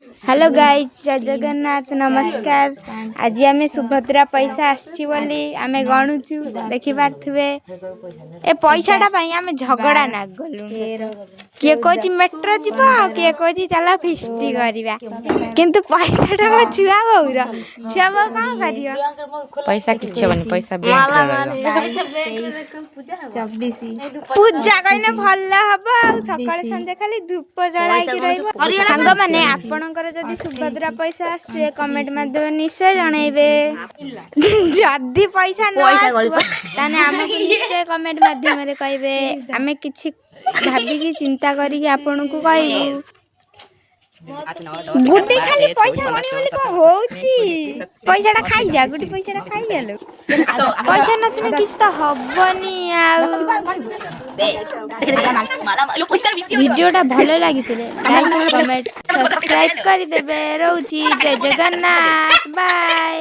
Hello guys जय जगन्नाथ नमस्कार। आज आम सुभद्रा पैसा आम गणुचु देखी पारे ए पैसाटा आम झगड़ा ना गलु किए कह मेट्रो जीव किए कह चल फिस्टी करवा किंतु पैसाटा मो छुआ बोर छुआ बो कौन कर पैसा किछ बनी पैसा पूजा कहने भल हम सकाଳେ संजे खाली धूप जलाई सांग मैंने आपणकर जदि सुभद्रा पैसा आसुए कमेंट माध्यम निश्चय जनइबे जदि पैसा न आमको निश्चय कमेंट माध्यम रे कहबे आमे किछि भाबिकी चिंता करिक आपन को कहबू गुड्डी खाली पैसा मनी बोली को होउची पैसाटा खाई जा गुड्डी पैसाटा खाई जा लो पैसा नथिने किछ त हबनी आ वीडियोटा भलो लागितले लाइक कमेंट सब्सक्राइब कर देबे रहउची जय जगन्नाथ बाय।